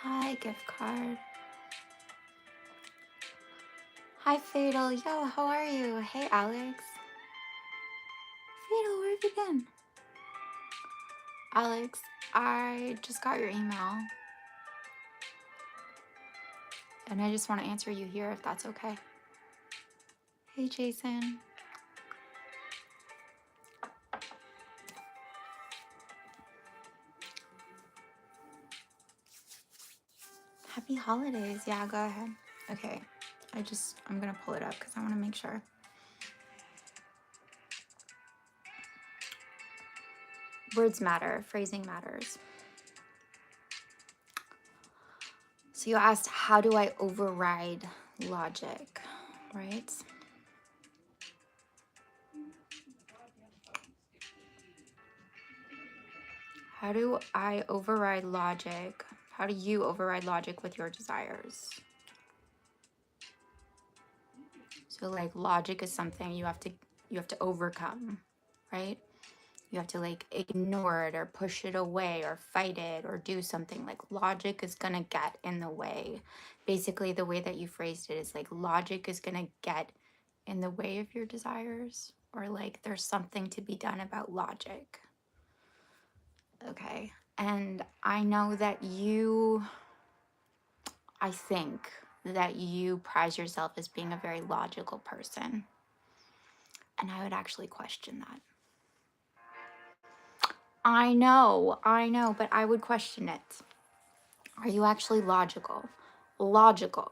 Hi, gift card. Hi, Fatal. Yo, how are you? Hey, Alex. Fatal, where have you been? Alex, I just got your email, and I just want to answer you here if that's okay. Hey, Jason. Happy holidays. Yeah, go ahead. Okay. I'm going to pull it up because I want to make sure. Words matter. Phrasing matters. So you asked, how do I override logic, right? How do I override logic? How do you override logic with your desires? So like logic is something you have to overcome, right? You have to like ignore it or push it away or fight it or do something. Like logic is gonna get in the way. Basically, the way that you phrased it is like logic is gonna get in the way of your desires, or like there's something to be done about logic. Okay. And I know that I think that you prize yourself as being a very logical person. And I would actually question that. I know, but I would question it. Are you actually logical? Logical.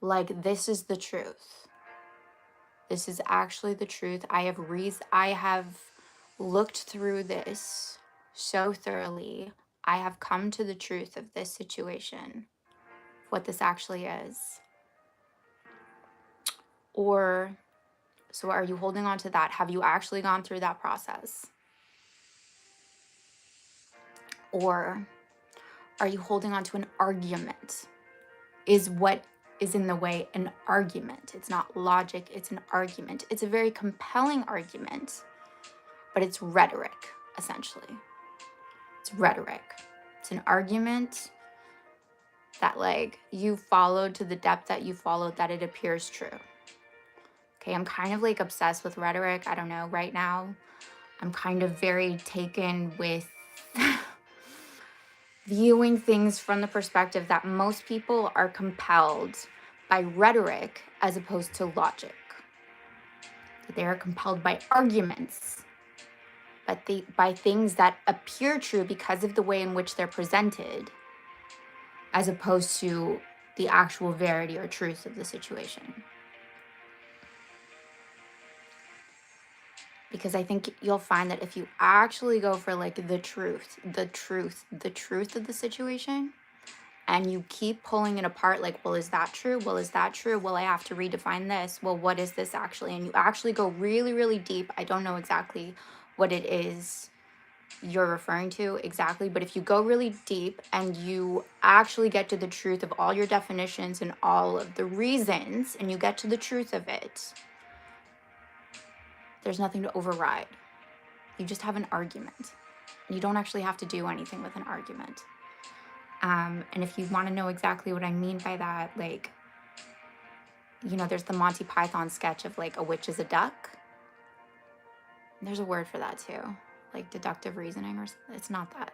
Like, this is the truth. This is actually the truth. I have looked through this so thoroughly. I have come to the truth of this situation, what this actually is. Or, so are you holding on to that? Have you actually gone through that process? Or are you holding on to an argument? Is what is in the way an argument? It's not logic, it's an argument. It's a very compelling argument, but it's rhetoric, essentially. It's rhetoric. It's an argument that like you followed to the depth that you followed, that it appears true. Okay, I'm kind of like obsessed with rhetoric. I don't know, right now I'm kind of very taken with viewing things from the perspective that most people are compelled by rhetoric as opposed to logic. They are compelled by arguments, but by things that appear true because of the way in which they're presented, as opposed to the actual verity or truth of the situation. Because I think you'll find that if you actually go for like the truth of the situation, and you keep pulling it apart, like, well, is that true? Well, is that true? Well, I have to redefine this. Well, what is this actually? And you actually go really, really deep. I don't know exactly what it is you're referring to exactly, but if you go really deep and you actually get to the truth of all your definitions and all of the reasons, and you get to the truth of it, there's nothing to override. You just have an argument. You don't actually have to do anything with an argument. And if you want to know exactly what I mean by that, like, you know, there's the Monty Python sketch of like a witch is a duck. There's a word for that too, like deductive reasoning, or it's not that.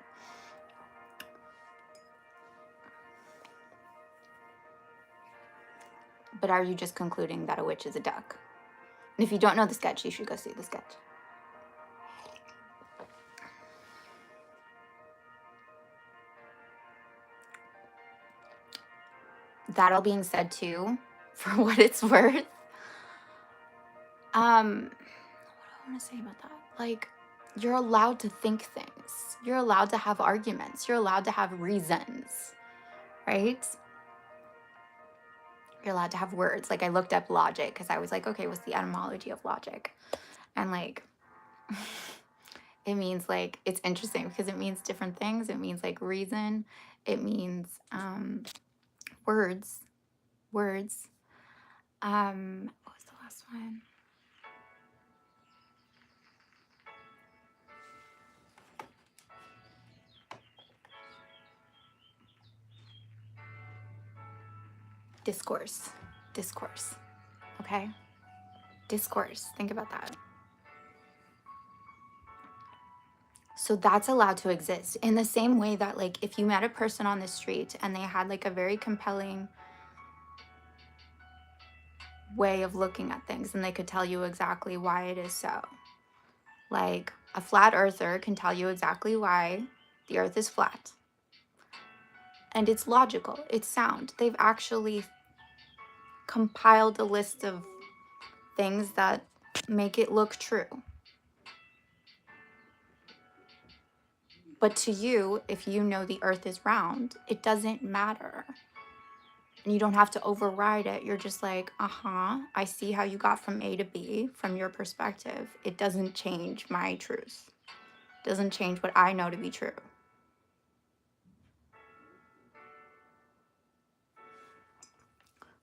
But are you just concluding that a witch is a duck? And if you don't know the sketch, you should go see the sketch. That all being said too, for what it's worth, what do I want to say about that? Like, you're allowed to think things. You're allowed to have arguments. You're allowed to have reasons, right? You're allowed to have words. Like, I looked up logic because I was like, okay, what's the etymology of logic? And like, it means like, it's interesting because it means different things. It means like reason. It means words. What was the last one? Discourse. Discourse. Okay? Discourse. Think about that. So that's allowed to exist in the same way that, like, if you met a person on the street and they had like a very compelling way of looking at things and they could tell you exactly why it is so. Like, a flat earther can tell you exactly why the earth is flat. And it's logical, it's sound. They've actually compiled a list of things that make it look true. But to you, if you know the earth is round, it doesn't matter. And you don't have to override it. You're just like, I see how you got from A to B from your perspective. It doesn't change my truth. It doesn't change what I know to be true.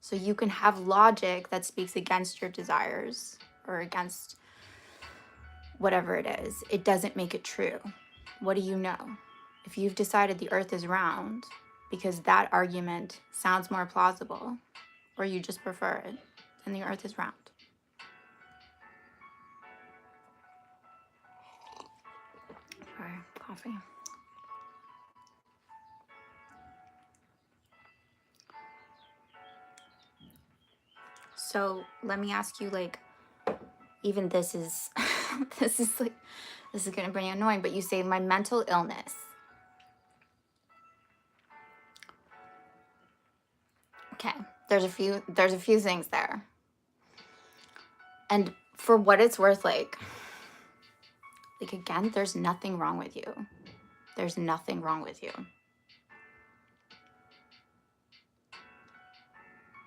So you can have logic that speaks against your desires or against whatever it is. It doesn't make it true. What do you know? If you've decided the earth is round because that argument sounds more plausible, or you just prefer it, then the earth is round. Sorry, coffee. So let me ask you, like, even this is, this is going to be annoying, but you say my mental illness. Okay, there's a few things there. And for what it's worth, like again, there's nothing wrong with you. There's nothing wrong with you.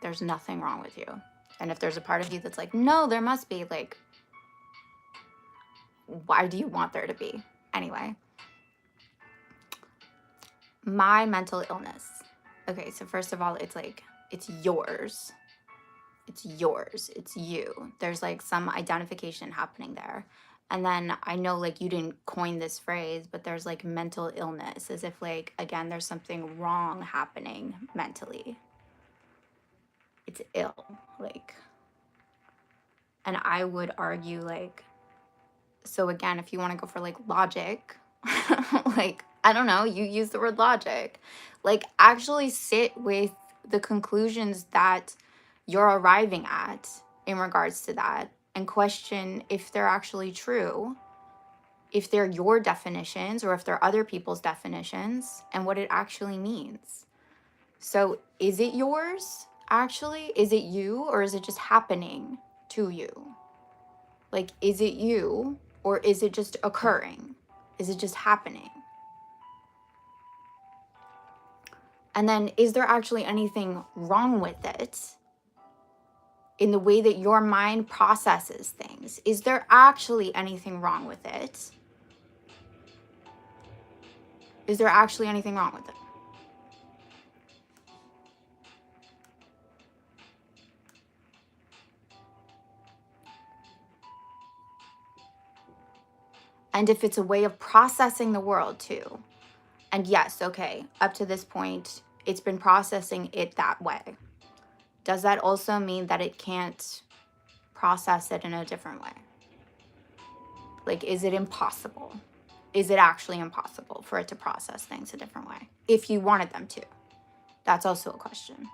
There's nothing wrong with you. And if there's a part of you that's like, no, there must be, like, why do you want there to be? Anyway, my mental illness. Okay, so first of all, it's like, it's yours. It's yours. It's you. There's like some identification happening there. And then I know, like, you didn't coin this phrase, but there's like mental illness, as if, like, again, there's something wrong happening mentally. It's ill, like. And I would argue, like, so again, if you want to go for like logic, like, I don't know, you use the word logic, like, actually sit with the conclusions that you're arriving at in regards to that and question if they're actually true, if they're your definitions or if they're other people's definitions, and what it actually means. So is it yours, actually? Is it you, or is it just happening to you? Like, is it you, or is it just occurring? Is it just happening? And then, is there actually anything wrong with it in the way that your mind processes things? Is there actually anything wrong with it? Is there actually anything wrong with it? And if it's a way of processing the world too. And yes, okay, up to this point, it's been processing it that way. Does that also mean that it can't process it in a different way? Like, is it impossible? Is it actually impossible for it to process things a different way? If you wanted them to. That's also a question.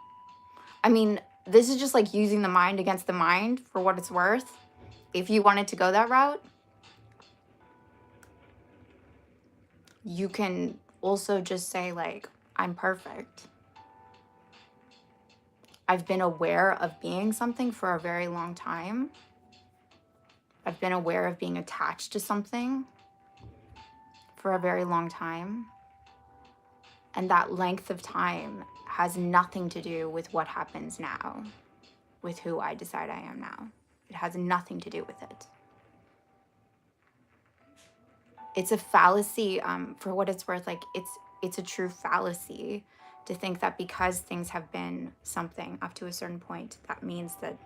I mean, this is just like using the mind against the mind for what it's worth. If you wanted to go that route, you can also just say, like, I'm perfect. I've been aware of being something for a very long time. I've been aware of being attached to something for a very long time. And that length of time has nothing to do with what happens now, with who I decide I am now. It has nothing to do with it. It's a fallacy, for what it's worth. Like, it's a true fallacy to think that because things have been something up to a certain point, that means that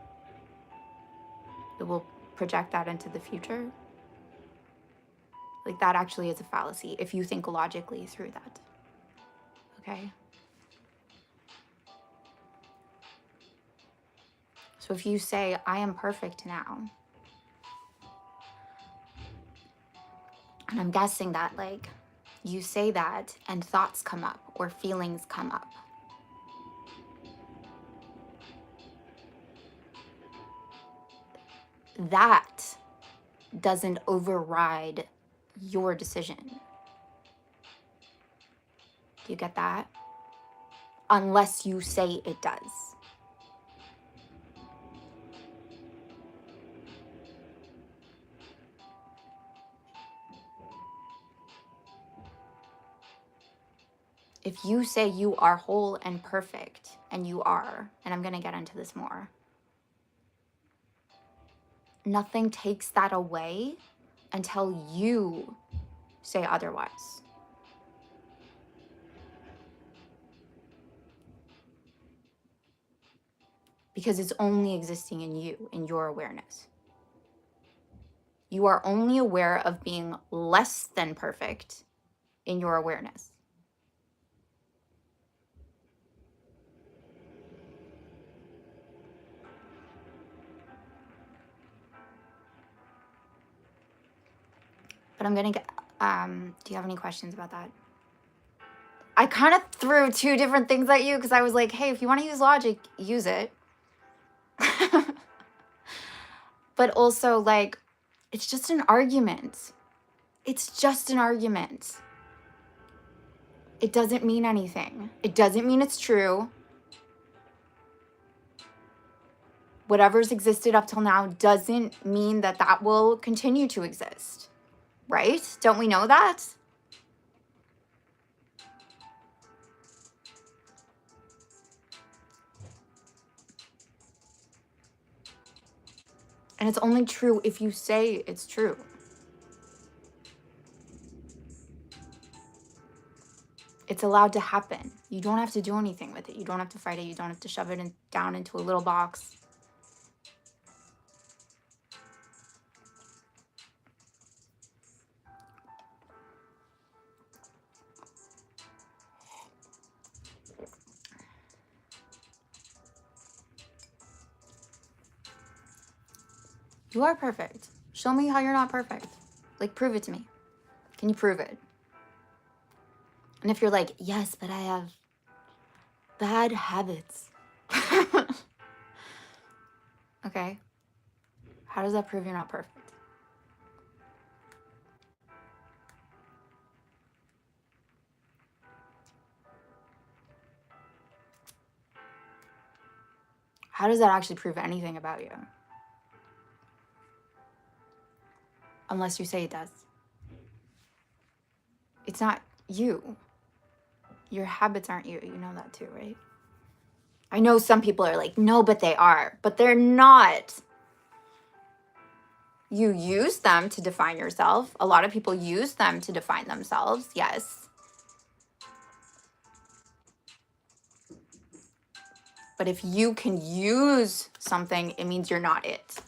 it will project that into the future. Like, that actually is a fallacy if you think logically through that. Okay? So if you say, I am perfect now, and I'm guessing that like you say that and thoughts come up or feelings come up. That doesn't override your decision. Do you get that? Unless you say it does. If you say you are whole and perfect, and you are, and I'm going to get into this more, nothing takes that away until you say otherwise. Because it's only existing in you, in your awareness. You are only aware of being less than perfect in your awareness. But I'm going to get, do you have any questions about that? I kind of threw two different things at you because I was like, hey, if you want to use logic, use it. But also, like, it's just an argument. It's just an argument. It doesn't mean anything. It doesn't mean it's true. Whatever's existed up till now doesn't mean that that will continue to exist. Right? Don't we know that? And it's only true if you say it's true. It's allowed to happen. You don't have to do anything with it. You don't have to fight it. You don't have to shove it down into a little box. You are perfect. Show me how you're not perfect. Like, prove it to me. Can you prove it? And if you're like, yes, but I have bad habits. Okay. How does that prove you're not perfect? How does that actually prove anything about you? Unless you say it does. It's not you. Your habits aren't you. You know that too, right? I know some people are like, no, but they are. But they're not. You use them to define yourself. A lot of people use them to define themselves. Yes. But if you can use something, it means you're not it.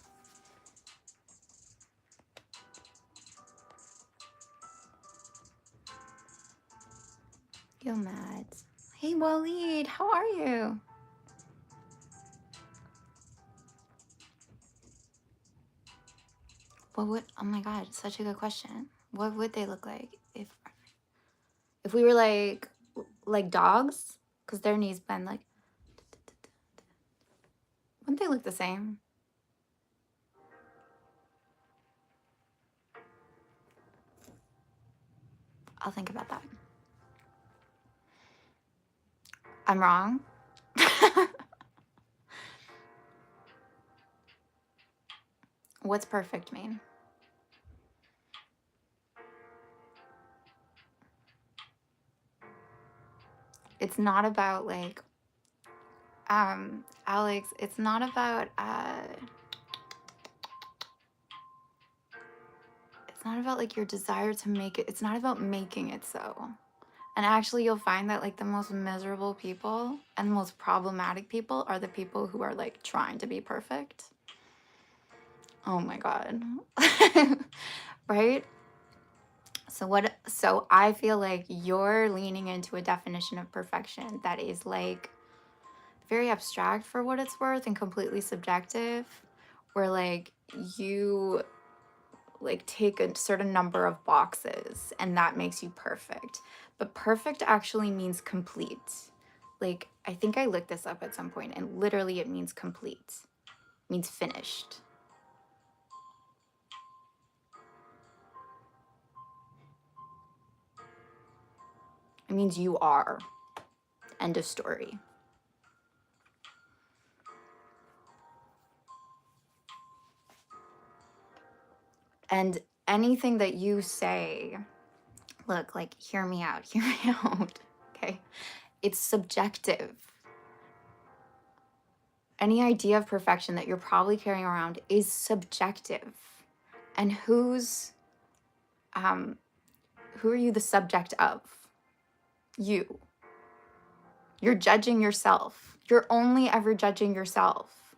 Yo, Matt. Hey, Waleed, how are you? What would, oh my God, such a good question. What would they look like if we were like dogs? Because their knees bend like, wouldn't they look the same? I'll think about that. I'm wrong. What's perfect mean? It's not about like, Alex, it's not about, it's not about like your desire to make it. It's not about making it so. And actually, you'll find that like the most miserable people and the most problematic people are the people who are like trying to be perfect. Oh my God. Right? So I feel like you're leaning into a definition of perfection that is like, very abstract for what it's worth and completely subjective, where like you like take a certain number of boxes and that makes you perfect. But perfect actually means complete. Like, I think I looked this up at some point, and literally it means complete. It means finished. It means you are. End of story. And anything that you say, look, like, hear me out, okay? It's subjective. Any idea of perfection that you're probably carrying around is subjective. And who are you the subject of? You. You're judging yourself. You're only ever judging yourself.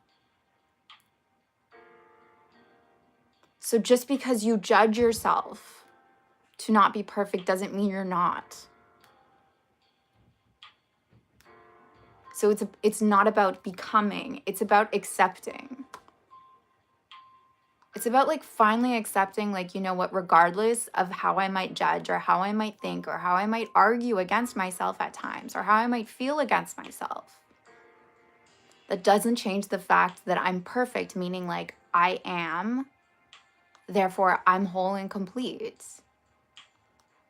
So just because you judge yourself to not be perfect doesn't mean you're not. So it's not about becoming, it's about accepting. It's about like finally accepting, like, you know what, regardless of how I might judge or how I might think or how I might argue against myself at times or how I might feel against myself, that doesn't change the fact that I'm perfect, meaning like I am, therefore I'm whole and complete.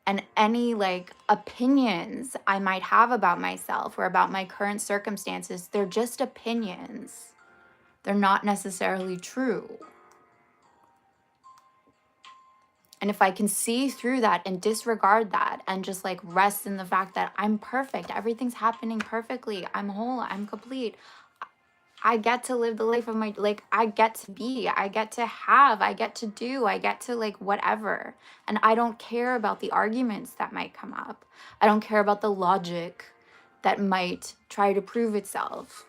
And any like opinions I might have about myself or about my current circumstances, they're just opinions. They're not necessarily true. And if I can see through that and disregard that and just like rest in the fact that I'm perfect, everything's happening perfectly, I'm whole, I'm complete, I get to live the life of my, like, I get to be, I get to have, I get to do, I get to like whatever. And I don't care about the arguments that might come up. I don't care about the logic that might try to prove itself.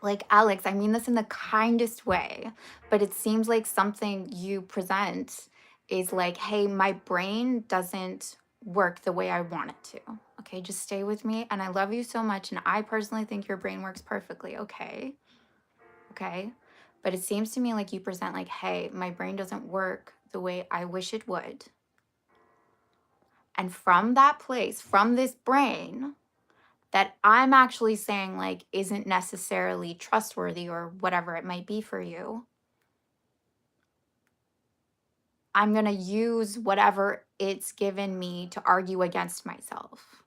Like, Alex, I mean this in the kindest way, but it seems like something you present is like, hey, my brain doesn't work the way I want it to. Okay, just stay with me. And I love you so much. And I personally think your brain works perfectly. Okay. Okay. But it seems to me like you present like, hey, my brain doesn't work the way I wish it would. And from that place, from this brain, that I'm actually saying like isn't necessarily trustworthy or whatever it might be for you, I'm going to use whatever it's given me to argue against myself.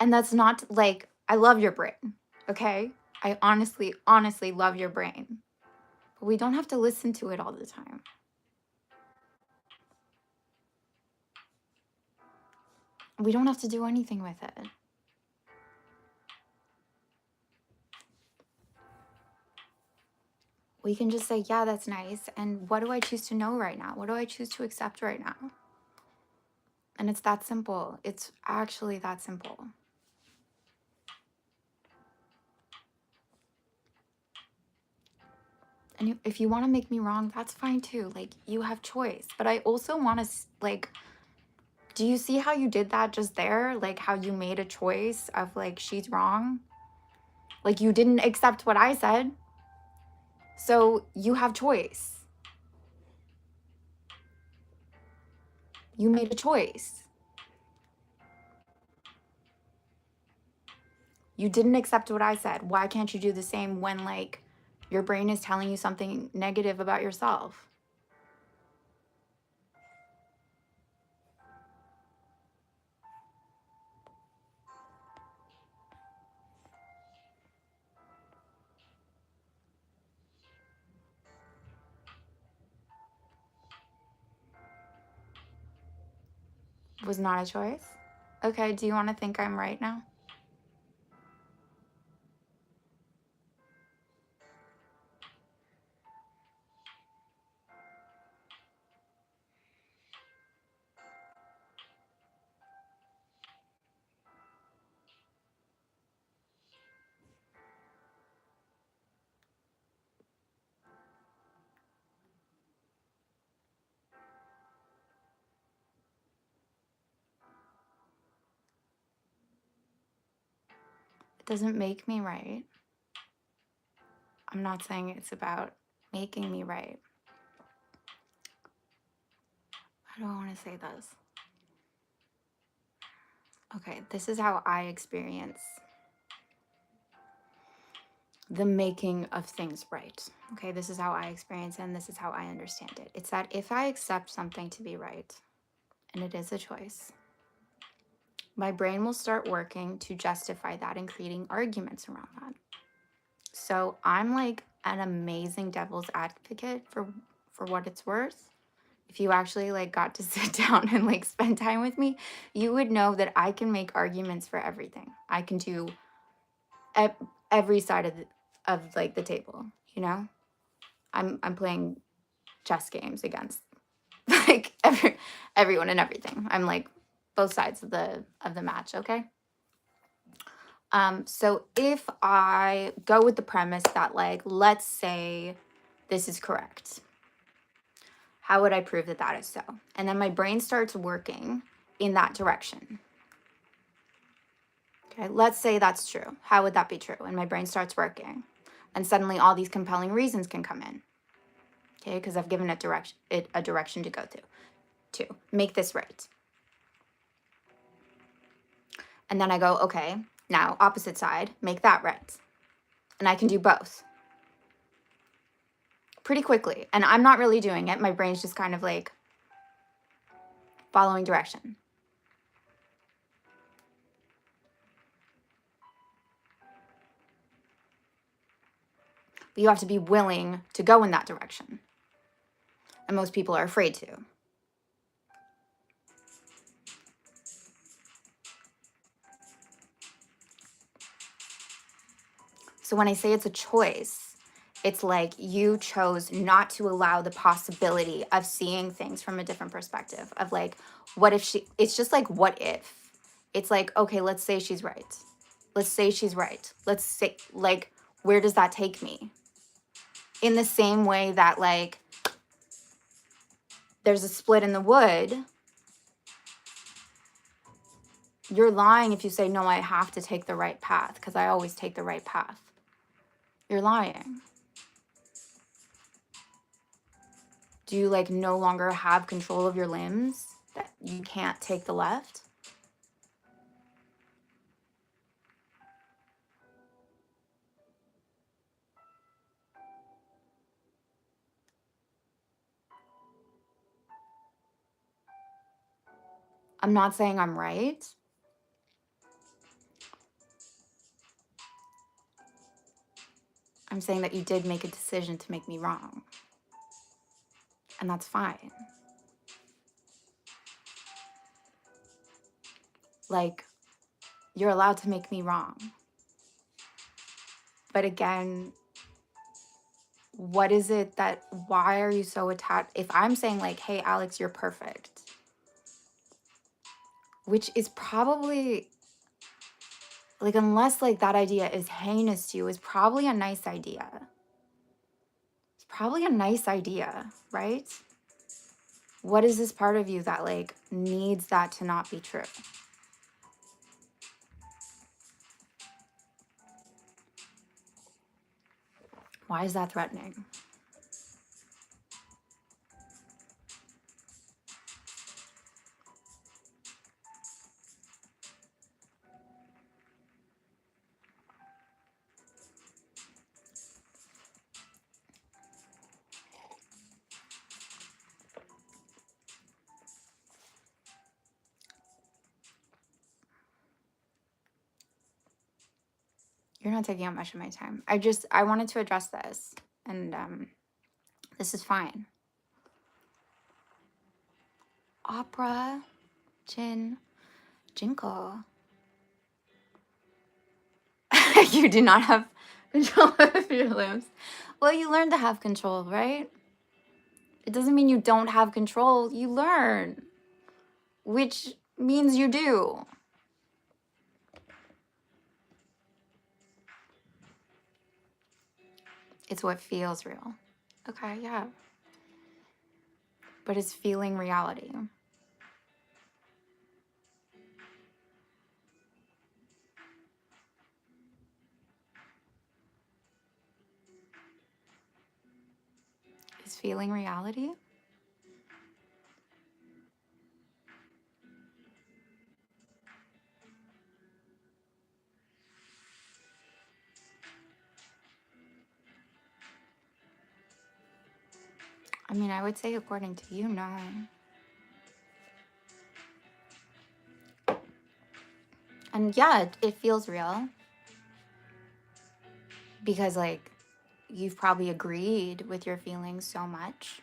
And that's not like, I love your brain, okay? I honestly, honestly love your brain. But we don't have to listen to it all the time. We don't have to do anything with it. We can just say, yeah, that's nice. And what do I choose to know right now? What do I choose to accept right now? And it's that simple. It's actually that simple. And if you want to make me wrong, that's fine too. Like, you have choice. But I also want to, like, do you see how you did that just there? Like, how you made a choice of, like, she's wrong? Like, you didn't accept what I said. So you have choice. You made a choice. You didn't accept what I said. Why can't you do the same when, like, your brain is telling you something negative about yourself? Was not a choice? Okay, do you want to think I'm right now? doesn't make me right. I'm not saying it's about making me right. How do I want to say this? Okay, this is how I experience the making of things right. Okay, this is how I experience it, and this is how I understand it. It's that if I accept something to be right, and it is a choice, my brain will start working to justify that and creating arguments around that. So I'm like an amazing devil's advocate for what it's worth. If you actually like got to sit down and like spend time with me, you would know that I can make arguments for everything. I can do every side of like the table, you know? I'm playing chess games against like everyone and everything. I'm like both sides of the match, okay? So if I go with the premise that like, let's say this is correct, how would I prove that that is so? And then my brain starts working in that direction. Okay, let's say that's true. How would that be true? And my brain starts working. And suddenly all these compelling reasons can come in. Okay, because I've given it a direction to go to make this right. And then I go, okay, now opposite side, make that right. And I can do both pretty quickly. And I'm not really doing it. My brain's just kind of like following direction. But you have to be willing to go in that direction. And most people are afraid to. So when I say it's a choice, it's like you chose not to allow the possibility of seeing things from a different perspective of like, what if it's just like, what if? It's like, okay, let's say she's right. Let's say she's right. Let's say, like, where does that take me? In the same way that like, there's a split in the wood. You're lying if you say, no, I have to take the right path because I always take the right path. You're lying. Do you like no longer have control of your limbs that you can't take the left? I'm not saying I'm right. I'm saying that you did make a decision to make me wrong. And that's fine. Like, you're allowed to make me wrong. But again, what is it that, why are you so attached? If I'm saying like, hey, Alex, you're perfect, which is probably, like, unless like that idea is heinous to you, is probably a nice idea. It's probably a nice idea, right? What is this part of you that like needs that to not be true? Why is that threatening? You're not taking up much of my time. I wanted to address this, and this is fine. Opera, Jinko. You do not have control of your limbs. Well, you learn to have control, right? It doesn't mean you don't have control. You learn, which means you do. It's what feels real. Okay, yeah. But it's feeling reality. is feeling reality? I mean, I would say according to you, no. And yeah, it feels real. Because, like, you've probably agreed with your feelings so much.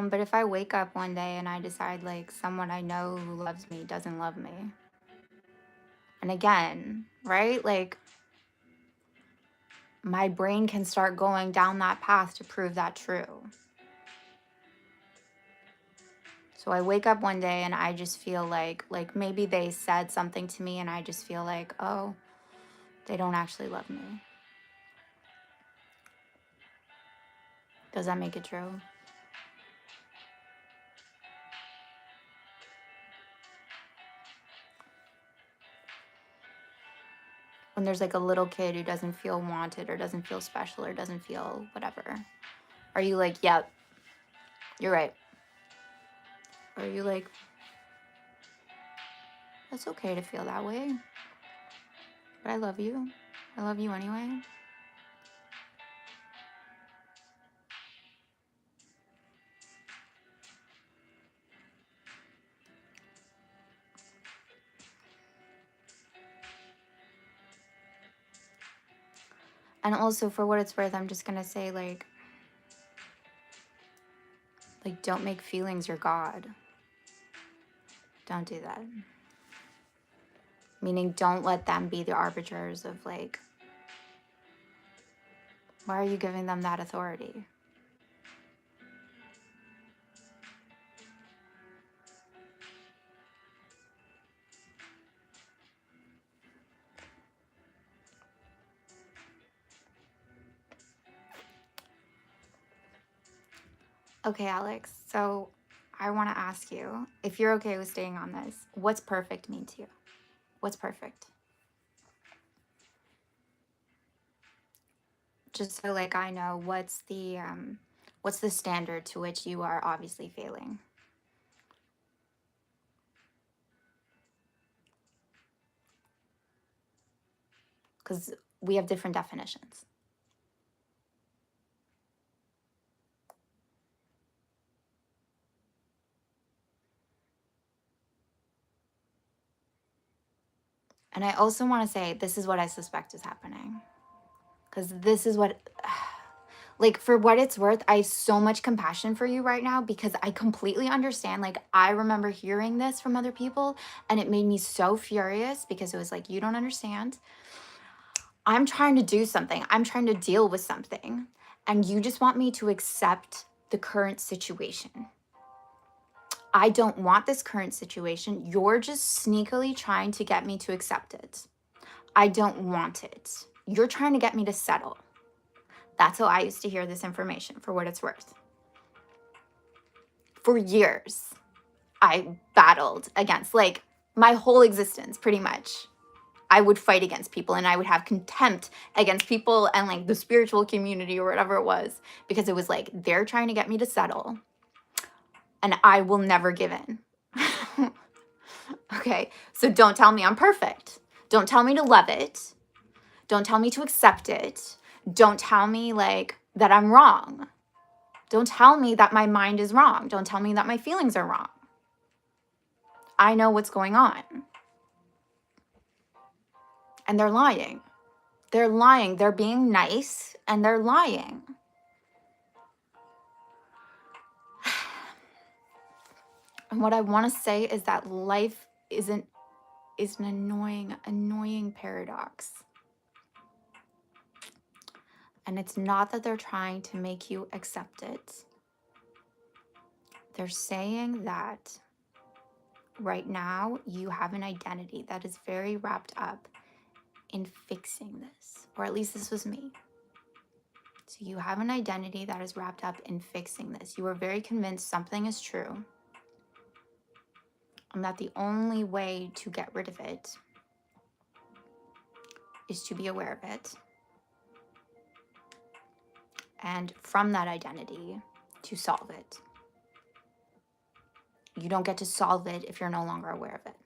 But if I wake up one day and I decide, like, someone I know who loves me doesn't love me, and again, right? Like, my brain can start going down that path to prove that true. So I wake up one day and I just feel like maybe they said something to me and I just feel like, oh, they don't actually love me. Does that make it true? When there's like a little kid who doesn't feel wanted or doesn't feel special or doesn't feel whatever, are you like, yep, you're right? Or are you like, that's okay to feel that way, but I love you. I love you anyway. And also, for what it's worth, I'm just gonna say, like don't make feelings your God. Don't do that. Meaning, don't let them be the arbiters of, like, why are you giving them that authority? Okay, Alex, so I want to ask you, if you're okay with staying on this, what's perfect mean to you? What's perfect? Just so, like, I know what's the standard to which you are obviously failing. Because we have different definitions. And I also want to say, this is what I suspect is happening. Because this is what, like, for what it's worth, I have so much compassion for you right now because I completely understand. Like, I remember hearing this from other people and it made me so furious because it was like, you don't understand. I'm trying to do something. I'm trying to deal with something. And you just want me to accept the current situation. I don't want this current situation. You're just sneakily trying to get me to accept it. I don't want it. You're trying to get me to settle. That's how I used to hear this information, for what it's worth. For years, I battled against, like, my whole existence, pretty much. I would fight against people and I would have contempt against people and, like, the spiritual community or whatever it was, because it was like, they're trying to get me to settle and I will never give in. Okay, so don't tell me I'm perfect. Don't tell me to love it. Don't tell me to accept it. Don't tell me, like, that I'm wrong. Don't tell me that my mind is wrong. Don't tell me that my feelings are wrong. I know what's going on. And they're lying. They're lying. They're being nice and they're lying. And what I want to say is that life is an annoying paradox. And it's not that they're trying to make you accept it. They're saying that right now you have an identity that is very wrapped up in fixing this, or at least this was me. So you have an identity that is wrapped up in fixing this. You are very convinced something is true and that the only way to get rid of it is to be aware of it. And from that identity, to solve it. You don't get to solve it if you're no longer aware of it.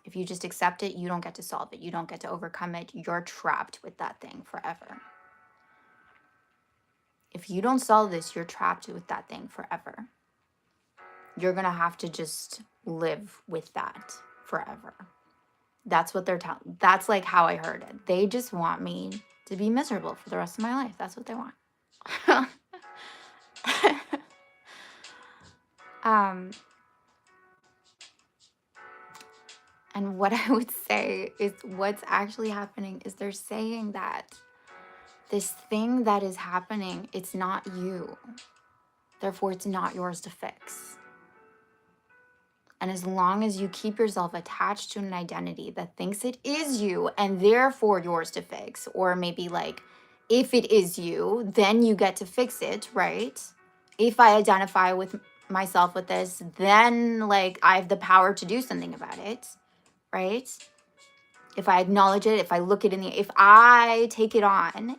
If you just accept it, you don't get to solve it. You don't get to overcome it. You're trapped with that thing forever. If you don't solve this, you're trapped with that thing forever. You're going to have to just live with that forever. That's what they're telling. That's like how I heard it. They just want me to be miserable for the rest of my life. That's what they want. And what I would say is what's actually happening is they're saying that this thing that is happening, it's not you. Therefore, it's not yours to fix. And as long as you keep yourself attached to an identity that thinks it is you and therefore yours to fix, or maybe like, if it is you, then you get to fix it, right? If I identify with myself with this, then like I have the power to do something about it, right? If I acknowledge it, if I look it in the, if I take it on,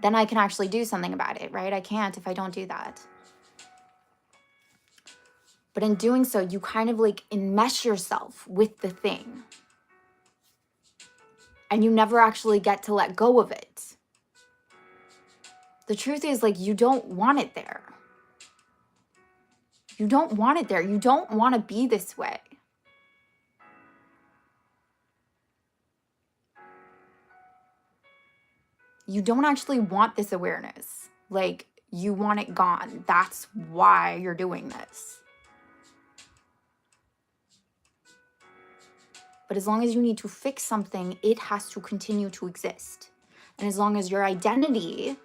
then I can actually do something about it, right? I can't if I don't do that. But in doing so, you kind of like enmesh yourself with the thing. And you never actually get to let go of it. The truth is, like, you don't want it there. You don't want it there. You don't want to be this way. You don't actually want this awareness. Like, you want it gone. That's why you're doing this. But as long as you need to fix something, it has to continue to exist. And as long as your identity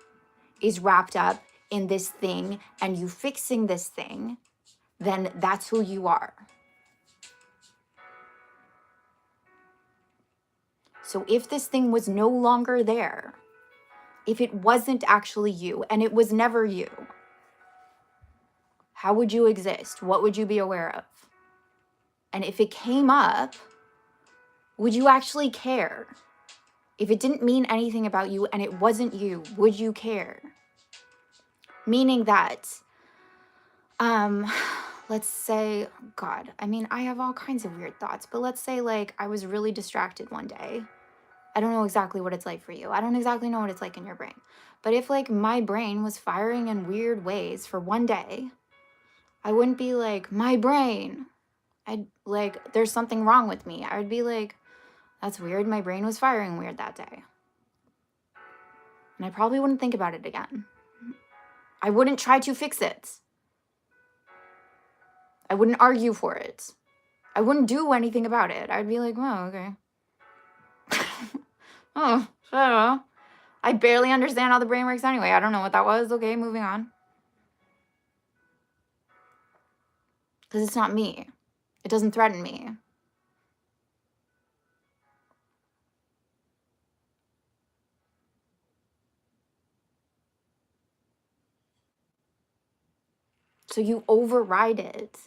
is wrapped up in this thing and you fixing this thing, then that's who you are. So if this thing was no longer there, if it wasn't actually you and it was never you, how would you exist? What would you be aware of? And if it came up, would you actually care? If it didn't mean anything about you and it wasn't you, would you care? Meaning that, let's say, God, I mean, I have all kinds of weird thoughts, but let's say like I was really distracted one day. I don't know exactly what it's like for you. I don't exactly know what it's like in your brain. But if like my brain was firing in weird ways for one day, I wouldn't be like, my brain. I'd like, there's something wrong with me. I would be like, that's weird. My brain was firing weird that day. And I probably wouldn't think about it again. I wouldn't try to fix it. I wouldn't argue for it. I wouldn't do anything about it. I'd be like, oh, okay. Oh, I don't know. I barely understand how the brain works anyway. I don't know what that was. Okay, moving on. Because it's not me. It doesn't threaten me. So you override it.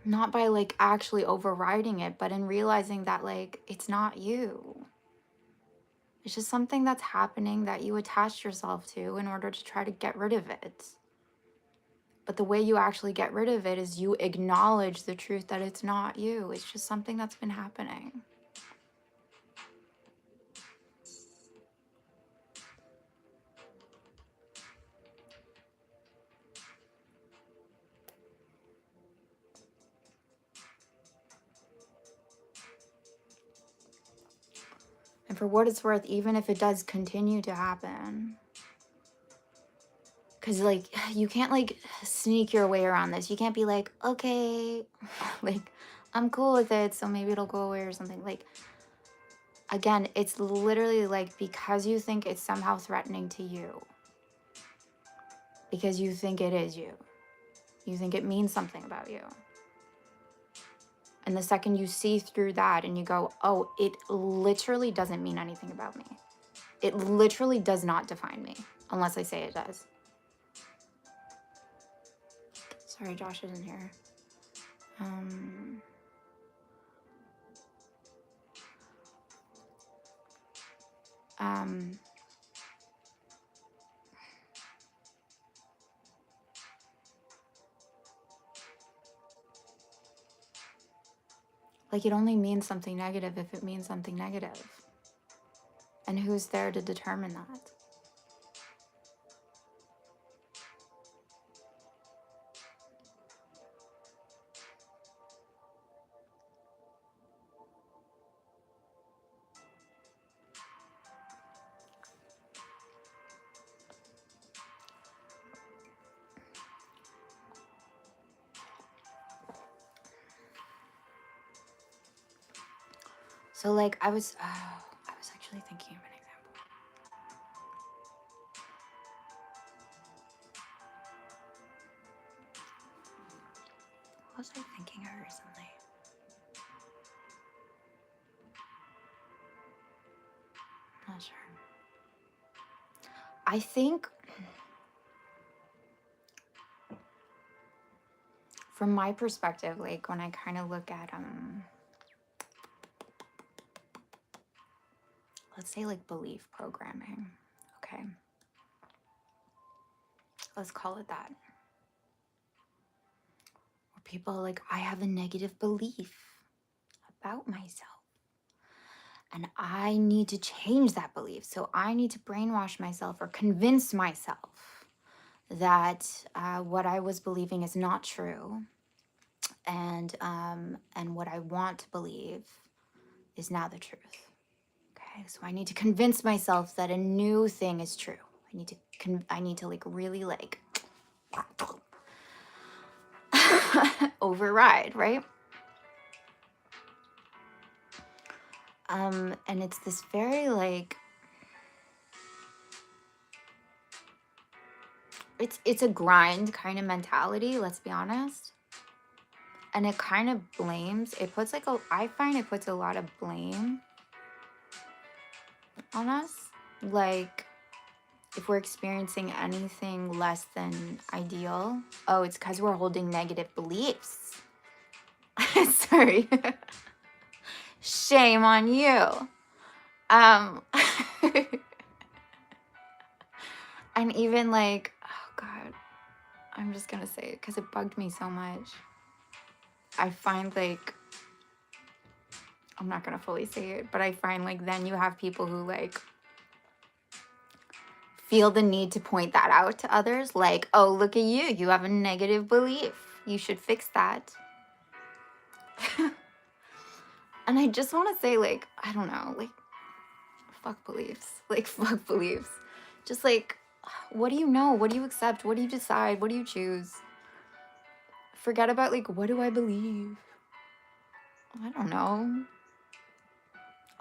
Not by like actually overriding it, but in realizing that like it's not you. It's just something that's happening that you attach yourself to in order to try to get rid of it. But the way you actually get rid of it is you acknowledge the truth that it's not you. It's just something that's been happening. And for what it's worth, even if it does continue to happen, because like you can't like sneak your way around this. You can't be like, okay, like I'm cool with it, so maybe it'll go away or something. Like, again, it's literally like because you think it's somehow threatening to you, because you think it is you, you think it means something about you. And the second you see through that and you go, oh, it literally doesn't mean anything about me. It literally does not define me unless I say it does. Sorry, Josh isn't here. Like, it only means something negative if it means something negative. And who's there to determine that? So, like, I was actually thinking of an example. What was I thinking of recently? I'm not sure. I think, from my perspective, like, when I kind of look at, let's say, like, belief programming, okay? Let's call it that. Where people are like, I have a negative belief about myself. And I need to change that belief. So I need to brainwash myself or convince myself that what I was believing is not true. And what I want to believe is now the truth. Okay, so I need to convince myself that a new thing is true. I need to like really like override, right? And it's this very like, it's a grind kind of mentality, let's be honest. And it kind of blames, I find it puts a lot of blame on us. Like, if we're experiencing anything less than ideal, oh, it's because we're holding negative beliefs. Sorry. Shame on you. And even like, oh God, I'm just gonna say it because it bugged me so much. I find like, I'm not gonna fully say it, but I find like then you have people who like feel the need to point that out to others. Like, oh, look at you. You have a negative belief. You should fix that. And I just want to say, like, I don't know, like, fuck beliefs. Like, fuck beliefs. Just like, what do you know? What do you accept? What do you decide? What do you choose? Forget about, like, what do I believe? I don't know.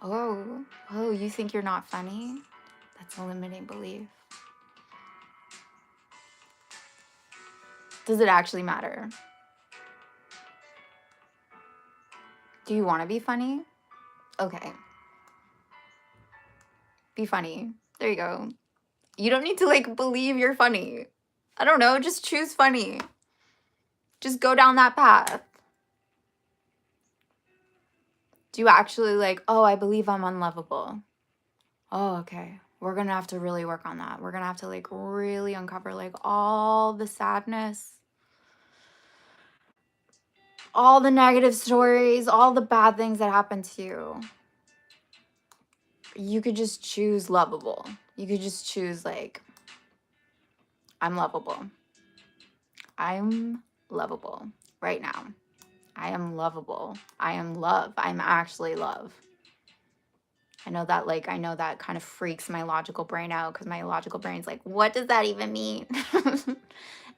Oh, you think you're not funny? That's a limiting belief. Does it actually matter? Do you want to be funny? Okay. Be funny. There you go. You don't need to like believe you're funny. I don't know, just choose funny. Just go down that path. Do you actually like, oh, I believe I'm unlovable? Oh, okay. We're gonna have to really work on that. We're gonna have to like really uncover like all the sadness, all the negative stories, all the bad things that happened to you. You could just choose lovable. You could just choose like, I'm lovable. I'm lovable right now. I am lovable. I am love. I'm actually love. I know that kind of freaks my logical brain out because my logical brain's like, what does that even mean?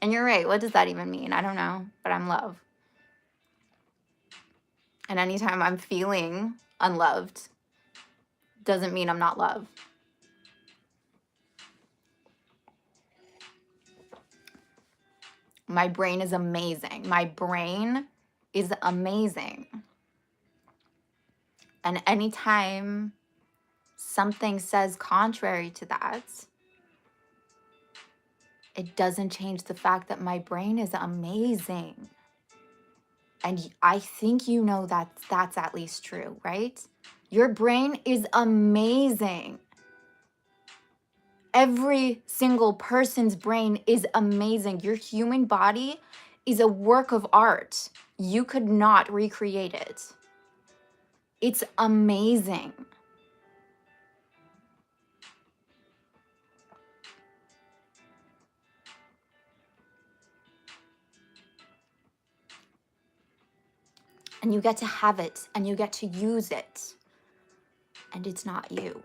And you're right. What does that even mean? I don't know, but I'm love. And anytime I'm feeling unloved, doesn't mean I'm not love. My brain is amazing. My brain is amazing. And anytime something says contrary to that, it doesn't change the fact that my brain is amazing. And I think you know that that's at least true, right? Your brain is amazing. Every single person's brain is amazing. Your human body is a work of art. You could not recreate it. It's amazing. And you get to have it, and you get to use it. And it's not you.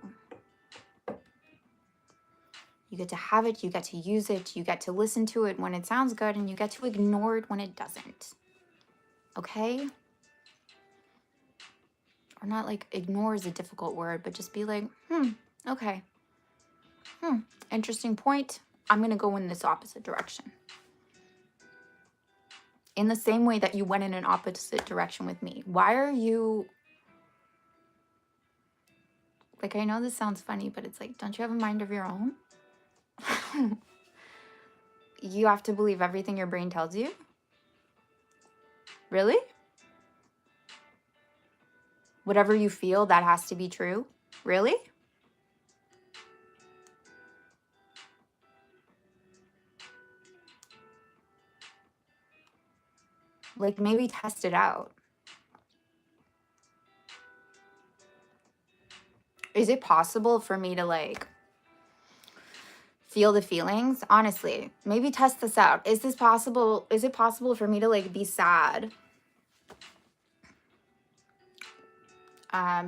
You get to have it, you get to use it, you get to listen to it when it sounds good, and you get to ignore it when it doesn't. Okay? Or not like ignore is a difficult word, but just be like, okay. Interesting point. I'm going to go in this opposite direction. In the same way that you went in an opposite direction with me. Why are you... Like, I know this sounds funny, but it's like, don't you have a mind of your own? You have to believe everything your brain tells you? Really? Whatever you feel, that has to be true? Really? Like, maybe test it out. Is it possible for me to, like, feel the feelings? Honestly, maybe test this out. Is this possible? Is it possible for me to, like, be sad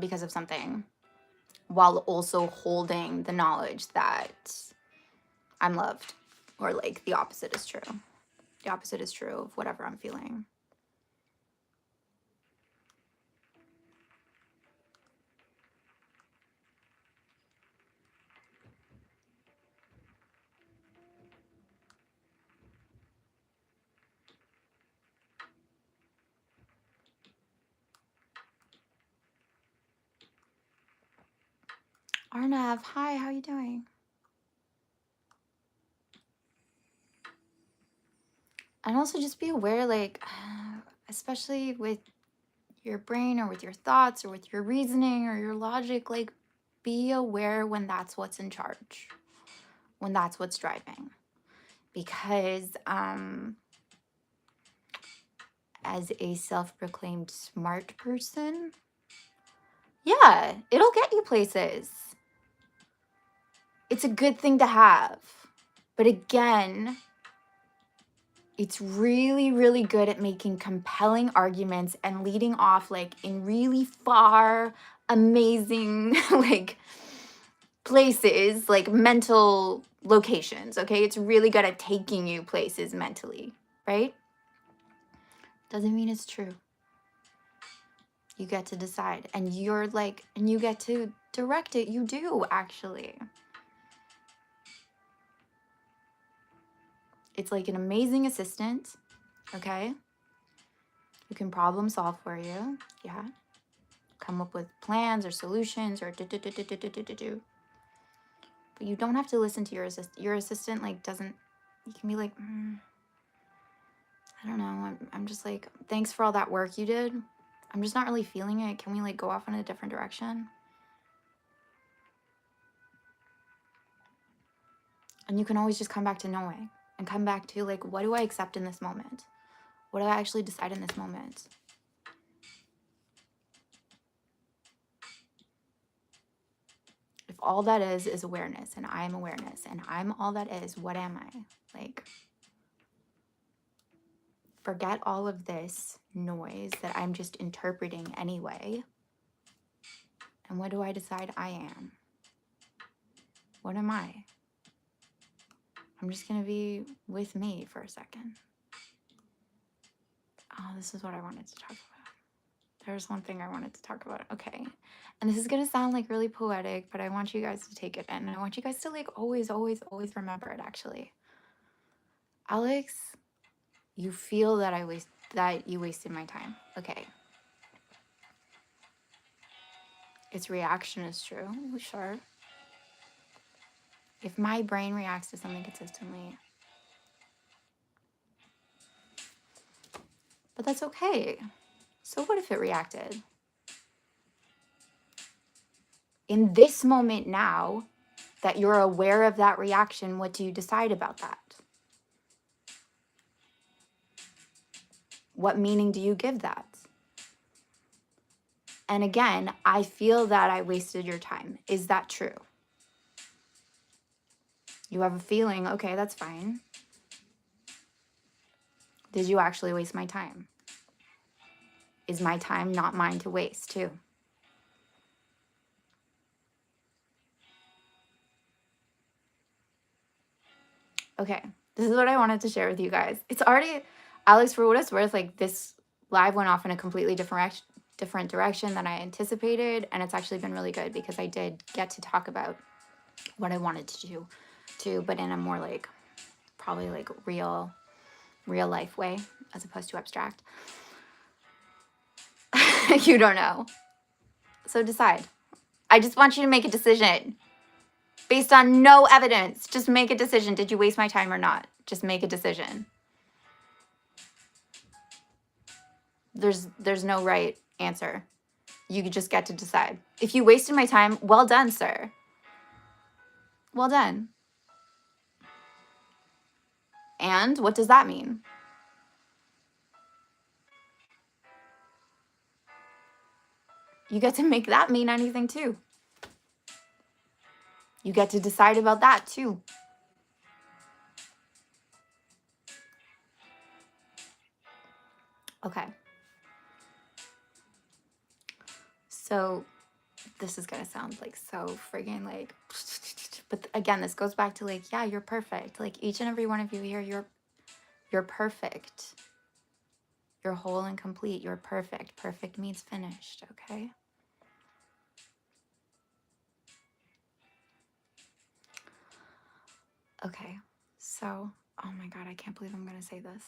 because of something while also holding the knowledge that I'm loved? Or, like, the opposite is true. The opposite is true of whatever I'm feeling. Arnav, hi, how are you doing? And also just be aware, like, especially with your brain or with your thoughts or with your reasoning or your logic, like, be aware when that's what's in charge, when that's what's driving. Because as a self-proclaimed smart person, yeah, it'll get you places. It's a good thing to have. But again, it's really, really good at making compelling arguments and leading off, like, in really far, amazing, like, places, like mental locations, okay? It's really good at taking you places mentally, right? Doesn't mean it's true. You get to decide, and you're like, and you get to direct it. You do, actually. It's like an amazing assistant, okay? Who can problem solve for you, yeah. Come up with plans or solutions or do. But you don't have to listen to your assistant. Your assistant, like, doesn't, you can be like, I don't know, I'm just like, thanks for all that work you did. I'm just not really feeling it. Can we, like, go off in a different direction? And you can always just come back to knowing and come back to, like, what do I accept in this moment? What do I actually decide in this moment? If all that is awareness, and I'm awareness, and I'm all that is, what am I? Like, forget all of this noise that I'm just interpreting anyway. And what do I decide I am? What am I? I'm just going to be with me for a second. Oh, this is what I wanted to talk about. There's one thing I wanted to talk about. Okay. And this is going to sound like really poetic, but I want you guys to take it in. I want you guys to, like, always, always, always remember it, actually. Alex, you feel that you wasted my time. Okay. Its reaction is true. Sure. If my brain reacts to something consistently, but that's okay. So what if it reacted? In this moment now, that you're aware of that reaction, what do you decide about that? What meaning do you give that? And again, I feel that I wasted your time. Is that true? You have a feeling, okay, that's fine. Did you actually waste my time? Is my time not mine to waste too? Okay, this is what I wanted to share with you guys. It's already, Alex, for what it's worth, like this live went off in a completely different direction than I anticipated. And it's actually been really good because I did get to talk about what I wanted to do too, but in a more like, probably like real life way as opposed to abstract. You don't know. So decide. I just want you to make a decision based on no evidence. Just make a decision. Did you waste my time or not? Just make a decision. There's no right answer. You just get to decide. If you wasted my time, well done, sir. Well done. And what does that mean? You get to make that mean anything too. You get to decide about that too. Okay. So this is gonna sound like so friggin' like, but again, this goes back to like, yeah, you're perfect. Like each and every one of you here, you're perfect. You're whole and complete. You're perfect. Perfect means finished, okay? Okay, so, oh my God, I can't believe I'm gonna say this.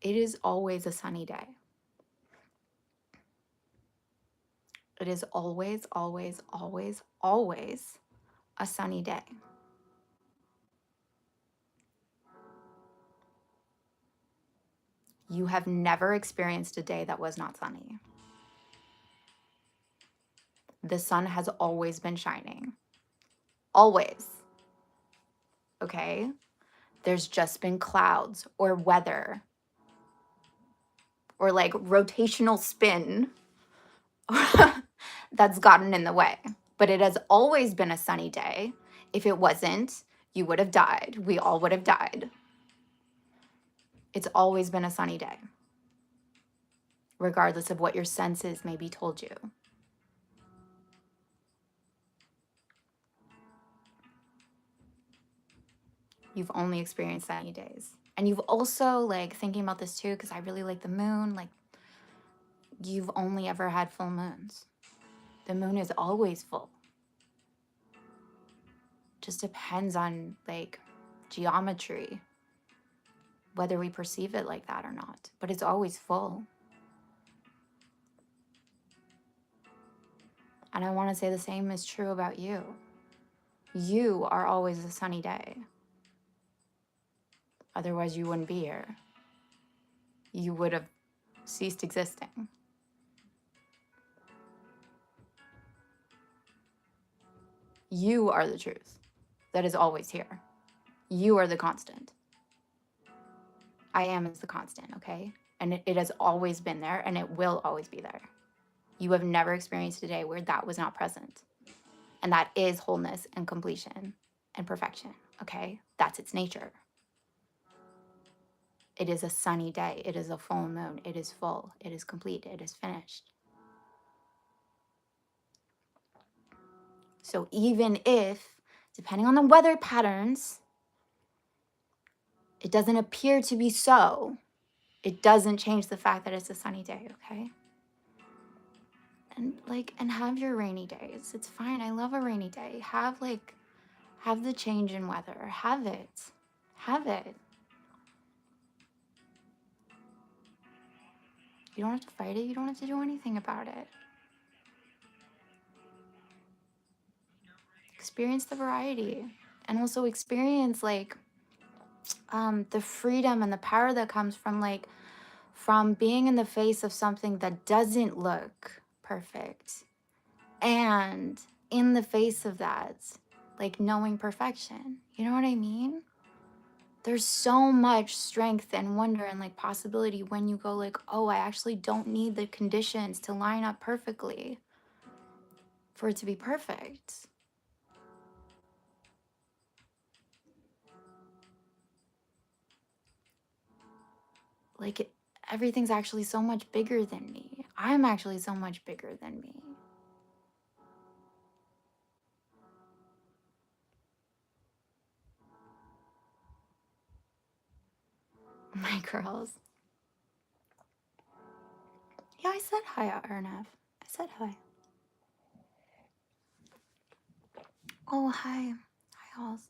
It is always a sunny day. It is always, always, always, always a sunny day. You have never experienced a day that was not sunny. The sun has always been shining. Always. Okay? There's just been clouds or weather or like rotational spin that's gotten in the way. But it has always been a sunny day. If it wasn't, you would have died. We all would have died. It's always been a sunny day, regardless of what your senses maybe told you. You've only experienced sunny days. And you've also, like, thinking about this too, because I really like the moon, like, you've only ever had full moons. The moon is always full. Just depends on, like, geometry, whether we perceive it like that or not. But it's always full. And I want to say the same is true about you. You are always a sunny day. Otherwise, you wouldn't be here. You would have ceased existing. You are the truth that is always here. You are the constant. I am is the constant, okay? And it has always been there, and it will always be there. You have never experienced a day where that was not present. And that is wholeness and completion and perfection, okay? That's its nature. It is a sunny day. It is a full moon. It is full. It is complete. It is finished. So even if, depending on the weather patterns, it doesn't appear to be so, it doesn't change the fact that it's a sunny day, okay? And have your rainy days. It's fine. I love a rainy day. Have the change in weather. Have it. Have it. You don't have to fight it. You don't have to do anything about it. Experience the variety. And also experience like the freedom and the power that comes from being in the face of something that doesn't look perfect and in the face of that, like knowing perfection. You know what I mean? There's so much strength and wonder and like possibility when you go like, oh, I actually don't need the conditions to line up perfectly for it to be perfect. Like everything's actually so much bigger than me. I'm actually so much bigger than me. My girls. Yeah, I said hi, Arnav. I said hi. Oh, hi. Hi, Halls.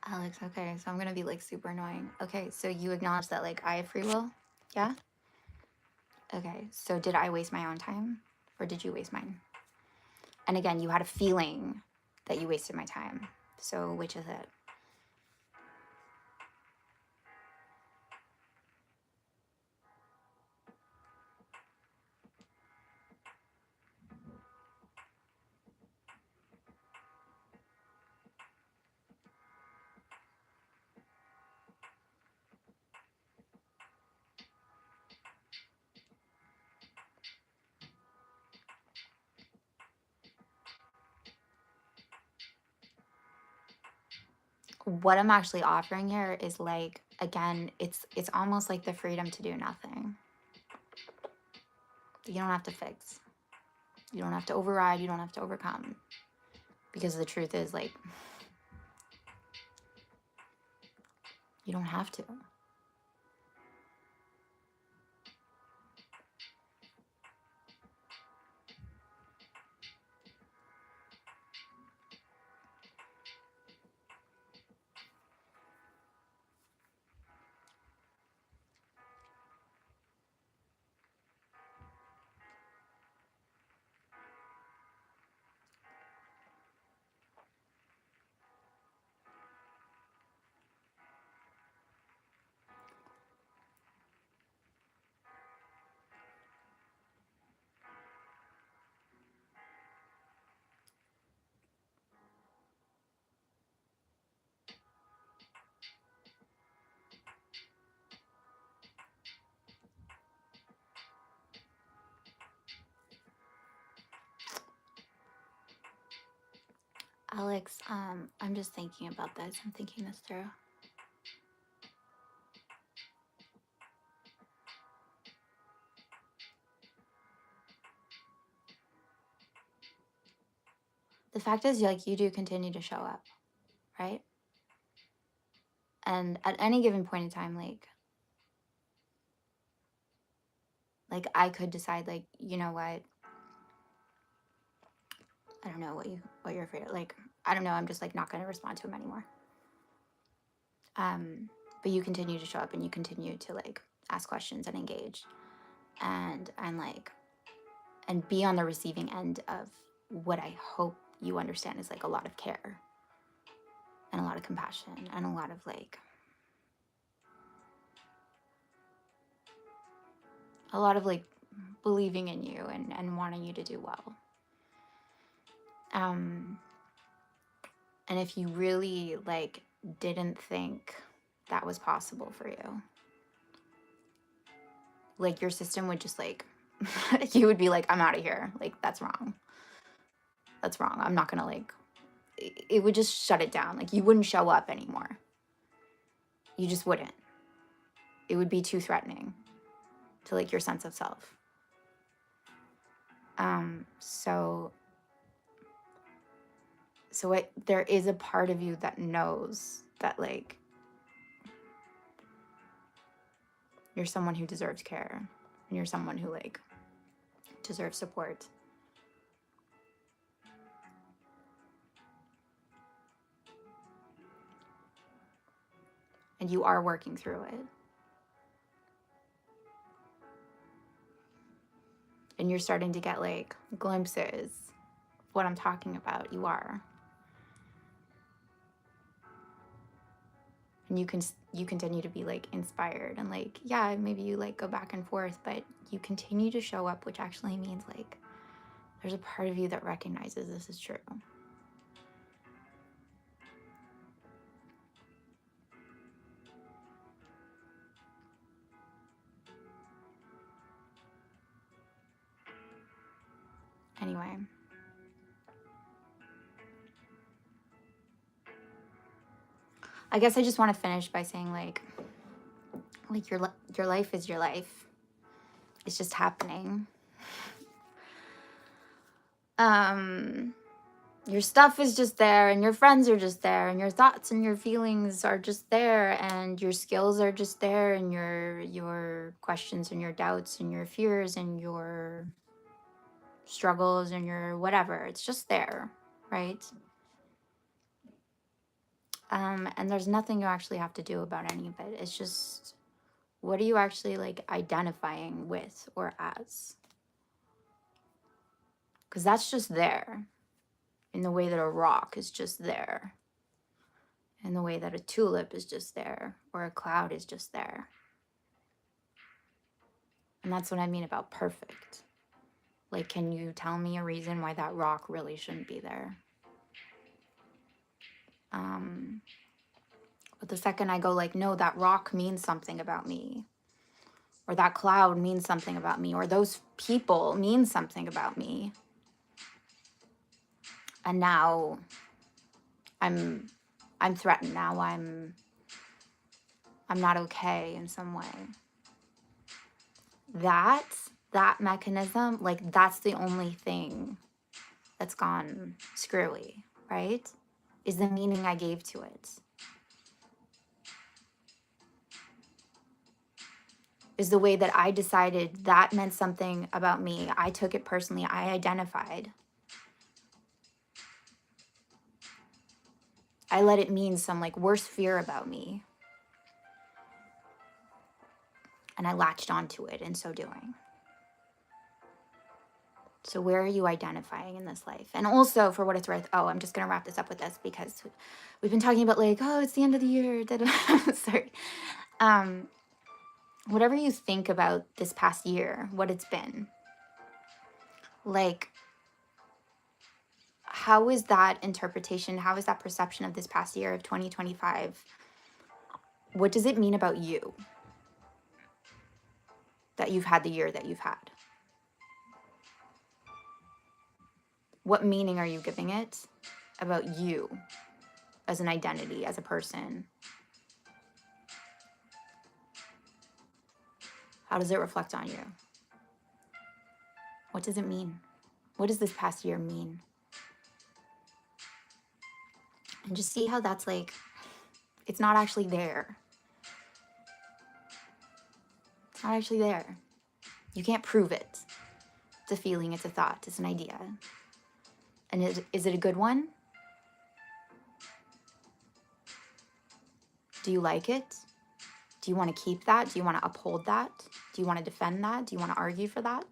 Alex, okay, so I'm gonna be like super annoying. Okay, so you acknowledge that like I have free will? Yeah? Okay, so did I waste my own time or did you waste mine? And again, you had a feeling that you wasted my time. So which is it? What I'm actually offering here is like, again, it's almost like the freedom to do nothing. You don't have to fix. You don't have to override, you don't have to overcome. Because the truth is like, you don't have to. Alex, I'm just thinking about this. I'm thinking this through. The fact is, like, you do continue to show up, right? And at any given point in time, like I could decide, like, you know what? I don't know what you're afraid of. Like, I don't know. I'm just like not going to respond to him anymore. But you continue to show up and you continue to like ask questions and engage, and like, and be on the receiving end of what I hope you understand is like a lot of care and a lot of compassion and a lot of like believing in you and wanting you to do well. And if you really like didn't think that was possible for you, like your system would just like you would be like, I'm out of here. Like that's wrong. That's wrong. I'm not gonna like it would just shut it down. Like you wouldn't show up anymore. You just wouldn't. It would be too threatening to like your sense of self. So there is a part of you that knows that like you're someone who deserves care and you're someone who like deserves support. And you are working through it. And you're starting to get like glimpses of what I'm talking about. You are. And you continue to be like inspired, and like, yeah, maybe you like go back and forth, but you continue to show up, which actually means like there's a part of you that recognizes this is true. Anyway, I guess I just want to finish by saying like your life is your life. It's just happening. Your stuff is just there, and your friends are just there, and your thoughts and your feelings are just there, and your skills are just there, and your questions and your doubts and your fears and your struggles and your whatever, it's just there, right? And there's nothing you actually have to do about any of it. It's just, what are you actually like identifying with or as? Because that's just there, in the way that a rock is just there, in the way that a tulip is just there, or a cloud is just there. And that's what I mean about perfect. Like, can you tell me a reason why that rock really shouldn't be there? But the second I go like, no, that rock means something about me, or that cloud means something about me, or those people mean something about me, and now I'm threatened. Now I'm not okay in some way. That mechanism, like, that's the only thing that's gone screwy, right? Is the meaning I gave to it. Is the way that I decided that meant something about me. I took it personally. I identified. I let it mean some like worse fear about me. And I latched onto it in so doing. So where are you identifying in this life? And also, for what it's worth, I'm just going to wrap this up with this, because we've been talking about like, it's the end of the year. Sorry. Whatever you think about this past year, what it's been, like, how is that interpretation, how is that perception of this past year of 2025? What does it mean about you that you've had the year that you've had? What meaning are you giving it about you as an identity, as a person? How does it reflect on you? What does it mean? What does this past year mean? And just see how that's like, it's not actually there. It's not actually there. You can't prove it. It's a feeling, it's a thought, it's an idea. And is it a good one? Do you like it? Do you want to keep that? Do you want to uphold that? Do you want to defend that? Do you want to argue for that?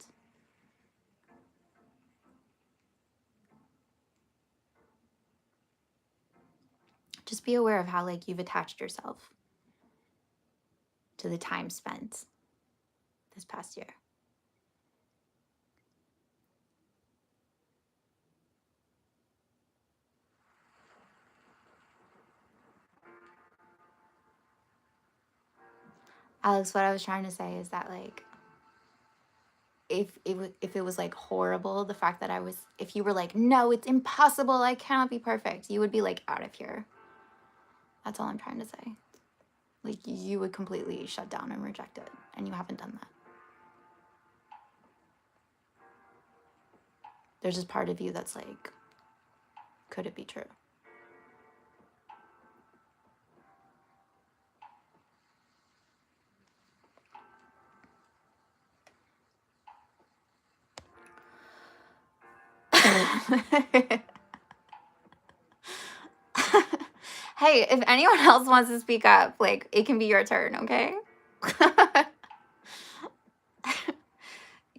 Just be aware of how like you've attached yourself to the time spent this past year. Alex, what I was trying to say is that like, if it was like horrible, the fact that if you were like, no, it's impossible, I cannot be perfect, you would be like, out of here. That's all I'm trying to say. Like, you would completely shut down and reject it, and you haven't done that. There's this part of you that's like, could it be true? Hey, if anyone else wants to speak up, like, it can be your turn, okay?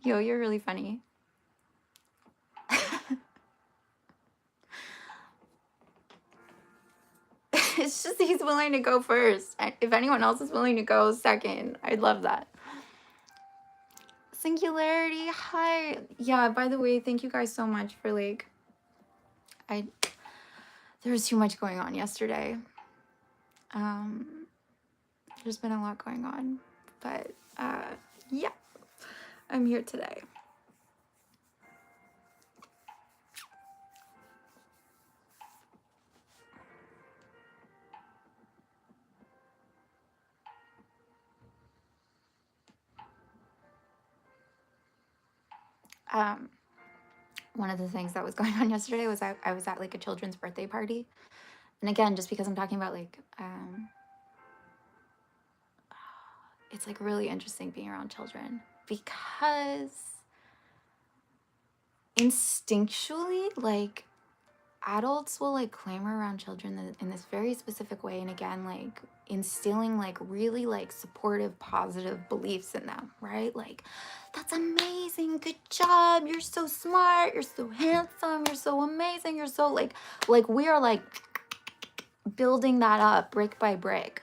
Yo, you're really funny. It's just he's willing to go first. If anyone else is willing to go second, I'd love that. Singularity, hi. Yeah, by the way, thank you guys so much for like, there was too much going on yesterday. There's been a lot going on, but yeah, I'm here today. One of the things that was going on yesterday was I was at like a children's birthday party. And again, just because I'm talking about like, it's like really interesting being around children because instinctually, like adults will like clamor around children in this very specific way. And again, like instilling like really like supportive, positive beliefs in them, right? Like, that's amazing. Good job. You're so smart. You're so handsome. You're so amazing. You're so like we are like building that up brick by brick.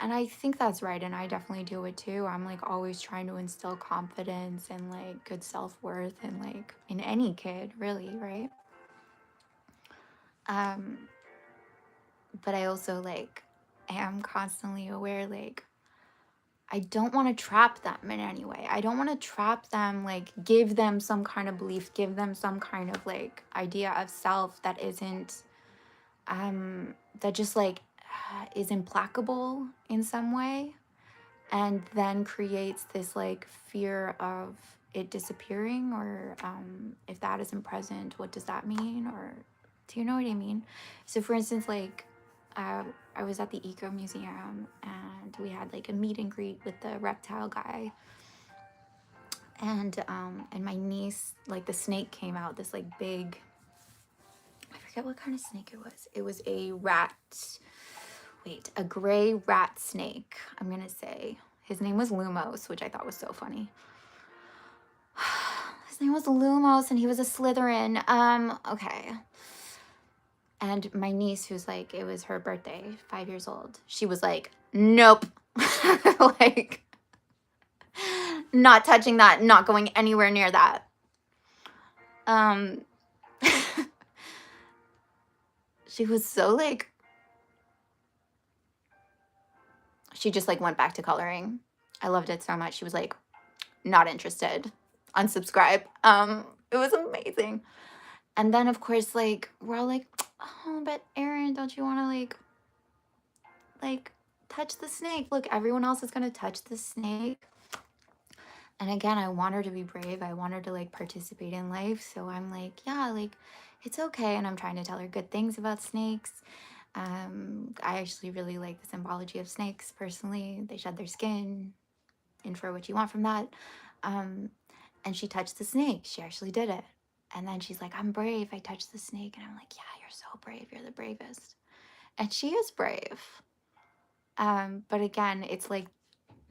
And I think that's right. And I definitely do it too. I'm like always trying to instill confidence and like good self-worth and like in any kid, really, right? But I also like am constantly aware, like, I don't want to trap them in any way. I don't want to trap them, like give them some kind of belief, give them some kind of like idea of self that isn't, that just like is implacable in some way, and then creates this like fear of it disappearing, or if that isn't present, what does that mean? Or do you know what I mean? So for instance, like I was at the Eco Museum and we had like a meet and greet with the reptile guy, and my niece, like the snake came out, this like big, I forget what kind of snake it was. It was a a gray rat snake, I'm gonna say. His name was Lumos, which I thought was so funny. His name was Lumos and he was a Slytherin. Okay. And my niece, who's like, it was her birthday, 5 years old, she was like, nope. Like, not touching that, not going anywhere near that. She was so like, she just like went back to coloring. I loved it so much. She was like, not interested, unsubscribe. It was amazing. And then of course, like, we're all like, oh, but Erin, don't you want to like touch the snake? Look, everyone else is gonna touch the snake. And again, I want her to be brave. I want her to like participate in life. So I'm like, yeah, like it's okay. And I'm trying to tell her good things about snakes. I actually really like the symbology of snakes personally. They shed their skin. Infer what you want from that. And she touched the snake. She actually did it. And then she's like, I'm brave. I touched the snake. And I'm like, yeah, you're so brave. You're the bravest. And she is brave. But again, it's like,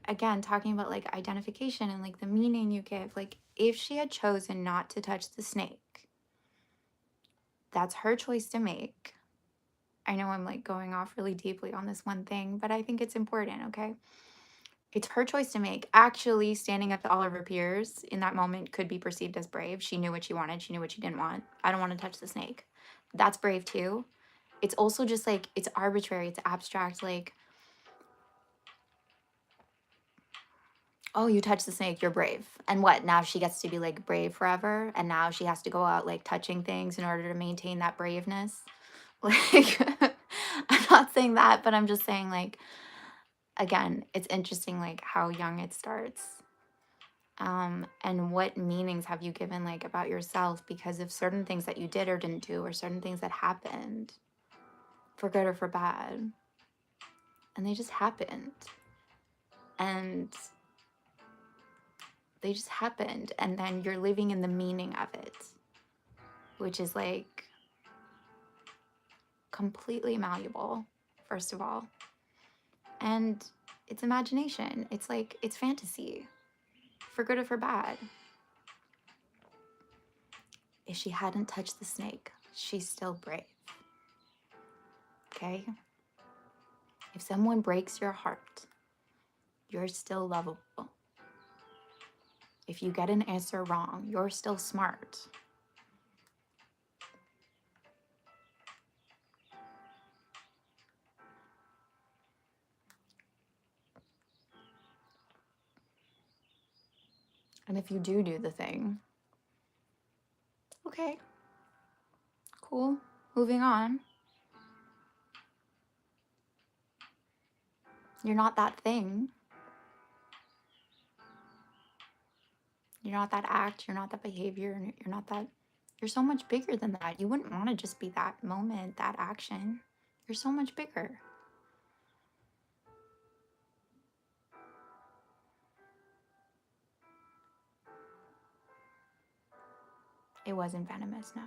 again, talking about like identification and like the meaning you give. Like, if she had chosen not to touch the snake, that's her choice to make. I know I'm like going off really deeply on this one thing, but I think it's important, okay? It's her choice to make. Actually, standing up to all of her peers in that moment could be perceived as brave. She knew what she wanted. She knew what she didn't want. I don't want to touch the snake. That's brave too. It's also just like, it's arbitrary. It's abstract. Like, oh, you touch the snake, you're brave. And what? Now she gets to be like brave forever. And now she has to go out like touching things in order to maintain that braveness. Like, I'm not saying that, but I'm just saying like, again, it's interesting like how young it starts. And what meanings have you given like about yourself because of certain things that you did or didn't do, or certain things that happened for good or for bad. And they just happened. And they just happened. And then you're living in the meaning of it, which is like completely malleable, first of all. And it's imagination. It's like, it's fantasy, for good or for bad. If she hadn't touched the snake, she's still brave. okay? If someone breaks your heart, you're still lovable. If you get an answer wrong, you're still smart. And if you do the thing, okay, cool, moving on. You're not that thing. You're not that act, you're not that behavior, and you're not that, you're so much bigger than that. You wouldn't want to just be that moment, that action. You're so much bigger. It wasn't venomous, no.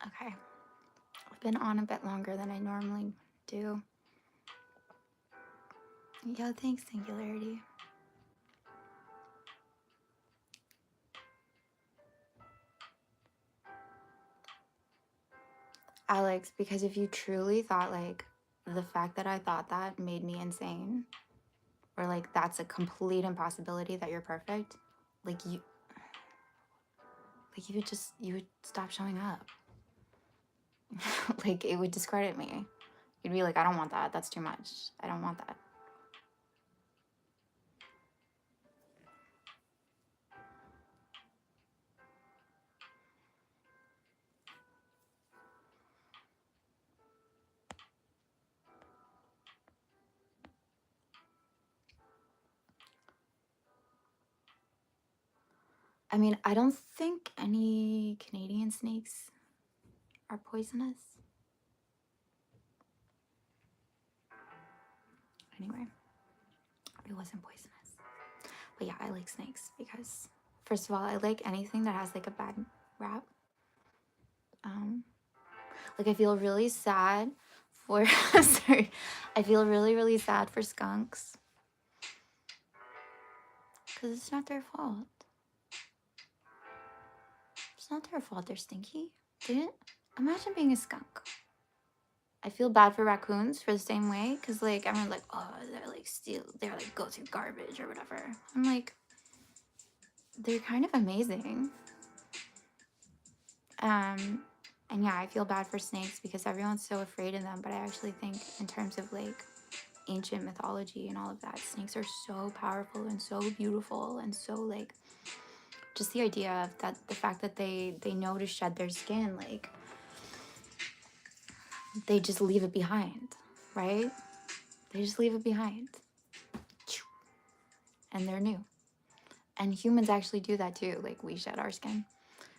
Okay. I've been on a bit longer than I normally do. Yeah, thanks, Singularity. Alex, because if you truly thought like the fact that I thought that made me insane, or like that's a complete impossibility that you're perfect, like you would stop showing up. Like it would discredit me. You'd be like, I don't want that. That's too much. I don't want that. I mean, I don't think any Canadian snakes are poisonous. Anyway, it wasn't poisonous. But yeah, I like snakes because, first of all, I like anything that has like a bad rap. Like I feel really sad for, sorry, I feel really, really sad for skunks. Because it's not their fault. It's not their fault they're stinky. Imagine being a skunk. I feel bad for raccoons for the same way, because like everyone's like, oh, they're like go through garbage or whatever. I'm like, they're kind of amazing. And yeah, I feel bad for snakes because everyone's so afraid of them, but I actually think in terms of like ancient mythology and all of that, snakes are so powerful and so beautiful, and so like just the idea of that, the fact that they know to shed their skin, like they just leave it behind, right? They just leave it behind and they're new. And humans actually do that too. Like we shed our skin.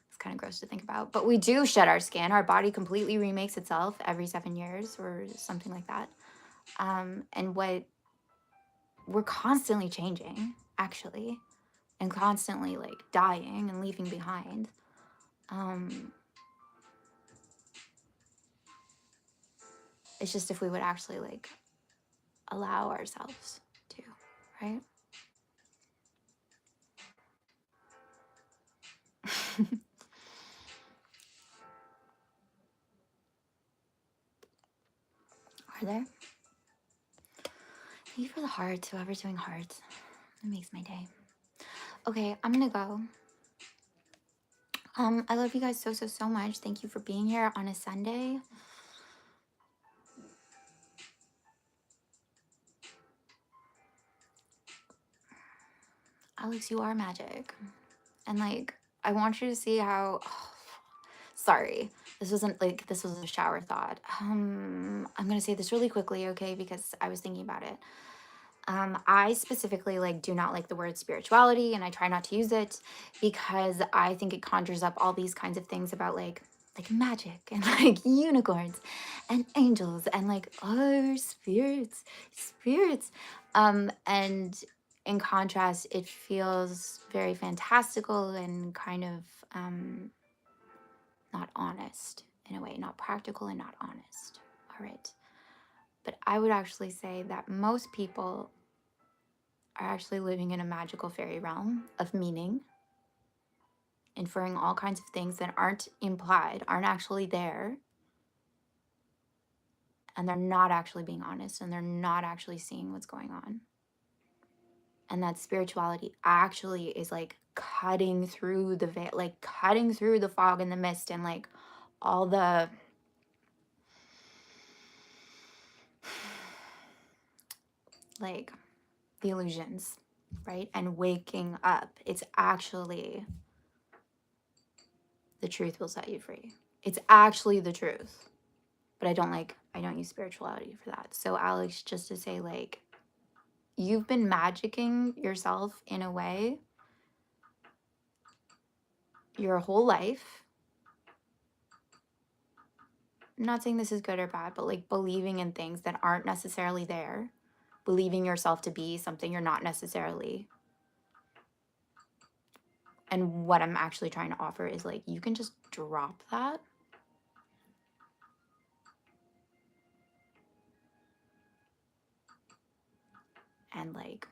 It's kind of gross to think about, but we do shed our skin. Our body completely remakes itself every 7 years or something like that. And what we're constantly changing, actually, and constantly like dying and leaving behind. It's just if we would actually like allow ourselves to, right? Are there? Thank you for the hearts, whoever's doing hearts. It makes my day. Okay, I'm gonna go. I love you guys so, so, so much. Thank you for being here on a Sunday. Alex, you are magic. And like, I want you to see how, sorry, this was a shower thought. I'm gonna say this really quickly, okay, because I was thinking about it. I specifically like do not like the word spirituality, and I try not to use it because I think it conjures up all these kinds of things about like magic and like unicorns and angels and like, oh, spirits. And In contrast, it feels very fantastical and kind of not honest in a way, not practical and not honest. All right. But I would actually say that most people are actually living in a magical fairy realm of meaning, inferring all kinds of things that aren't implied, aren't actually there, and they're not actually being honest, and they're not actually seeing what's going on. And that spirituality actually is like cutting through the veil, like cutting through the fog and the mist and like all the like the illusions, right? And waking up. It's actually the truth will set you free. It's actually the truth. But I don't use spirituality for that. So Alex, just to say, like, you've been magicking yourself in a way your whole life. I'm not saying this is good or bad, but like believing in things that aren't necessarily there, believing yourself to be something you're not necessarily. And what I'm actually trying to offer is like, you can just drop that. And like,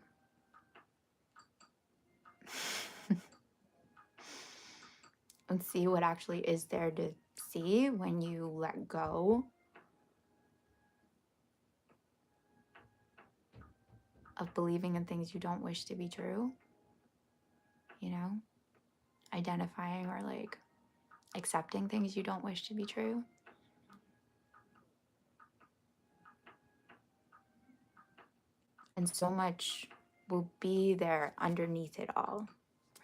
and see what actually is there to see when you let go of believing in things you don't wish to be true, you know, identifying or like accepting things you don't wish to be true. And so much will be there underneath it all,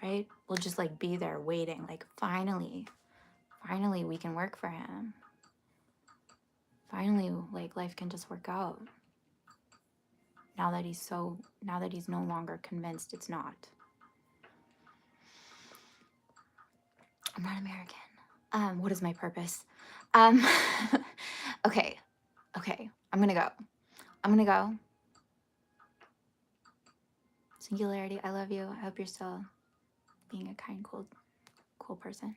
right? We'll just like be there waiting, like finally we can work for him. Finally, like life can just work out. Now that he's no longer convinced it's not. I'm not American. What is my purpose? Okay. I'm gonna go. Singularity, I love you. I hope you're still being a kind, cool person.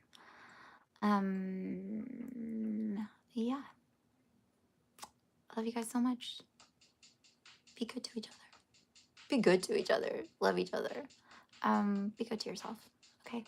Yeah. I love you guys so much. Be good to each other. Be good to each other. Love each other. Be good to yourself. Okay.